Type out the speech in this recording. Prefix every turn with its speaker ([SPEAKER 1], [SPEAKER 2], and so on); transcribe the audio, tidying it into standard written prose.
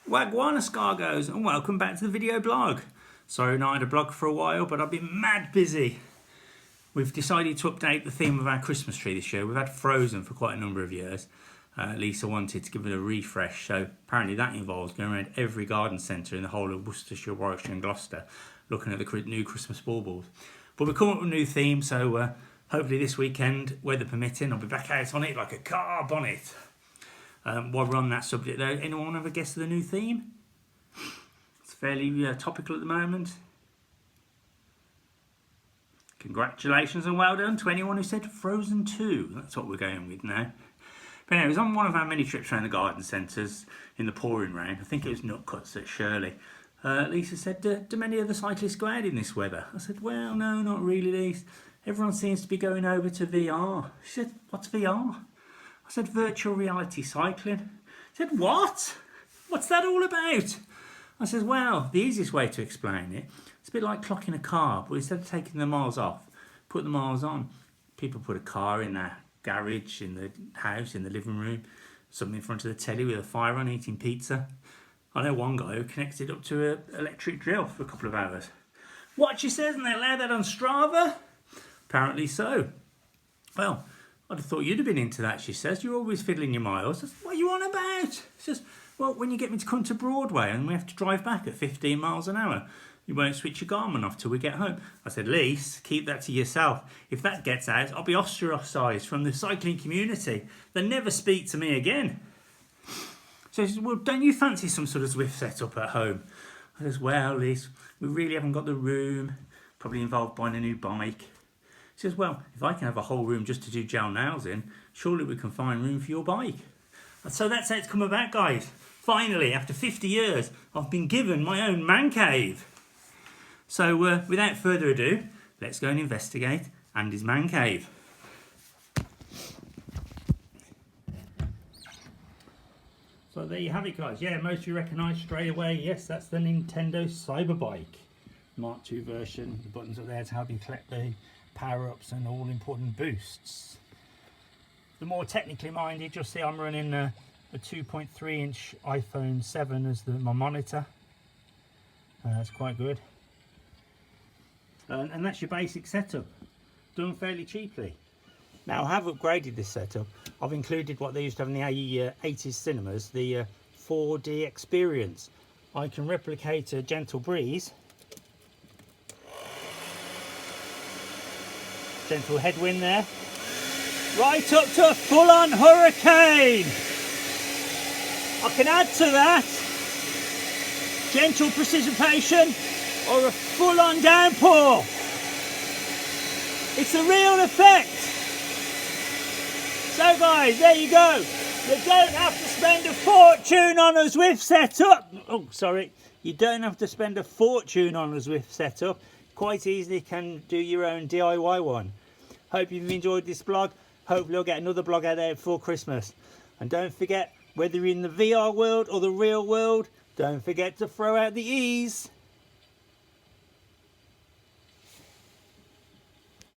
[SPEAKER 1] Wagwan Escargots, and welcome back to the video blog. Sorry, not had a blog for a while, but I've been mad busy. We've decided to update the theme of our Christmas tree this year. We've had Frozen for quite a number of years. Lisa wanted to give it a refresh, so apparently that involves going around every garden centre in the whole of Worcestershire, Warwickshire and Gloucester, looking at the new Christmas baubles. But we've come up with a new theme, so hopefully this weekend, weather permitting, I'll be back out on it like a car bonnet. While we're on that subject though, anyone have a guess of the new theme? It's fairly topical at the moment. Congratulations and well done to anyone who said Frozen 2. That's what we're going with now. But anyway, it was on one of our many trips around the garden centres in the pouring rain. I think it was Nutcuts at Shirley. Lisa said, do many of the cyclists go out in this weather? I said, well, no, not really, Lisa. Everyone seems to be going over to VR. She said, what's VR? I said, virtual reality cycling. She said, what? What's that all about? I said, well, the easiest way to explain it, it's a bit like clocking a car, but instead of taking the miles off, put the miles on. People put a car in their garage, in the house, in the living room, something in front of the telly with a fire on, eating pizza. I know one guy who connected up to an electric drill for a couple of hours. What, she says, and they allow that on Strava? Apparently so. Well, I'd have thought you'd have been into that, she says. You're always fiddling your miles. I said, what are you on about? She says, well, when you get me to come to Broadway and we have to drive back at 15 miles an hour, you won't switch your Garmin off till we get home. I said, Lise, keep that to yourself. If that gets out, I'll be ostracised from the cycling community. They'll never speak to me again. So she says, well, don't you fancy some sort of Zwift setup at home? I says, well, Lise, we really haven't got the room. Probably involved buying a new bike. She says, well, if I can have a whole room just to do gel nails in, surely we can find room for your bike. And so that's how it's come about, guys. Finally, after 50 years, I've been given my own man cave. So without further ado, let's go and investigate Andy's man cave. So there you have it, guys. Yeah, most of you recognise straight away, yes, that's the Nintendo Cyberbike. Mark II version. The buttons are there to help you collect the power-ups and all important boosts. The more technically minded, you'll see I'm running a 2.3 inch iPhone 7 as my monitor. That's quite good. And that's your basic setup, done fairly cheaply. Now I have upgraded this setup. I've included what they used to have in the 80s cinemas, the 4D experience. I can replicate a gentle breeze, gentle headwind there, right up to a full-on hurricane. I can add to that gentle precipitation or a full-on downpour. It's a real effect. So guys, there you go. You don't have to spend a fortune on a Zwift setup. Oh, sorry. You don't have to spend a fortune on a Zwift setup. Quite easily can do your own DIY one. Hope you've enjoyed this blog. Hopefully I'll get another blog out there before Christmas. And don't forget, whether you're in the VR world or the real world, don't forget to throw out the E's.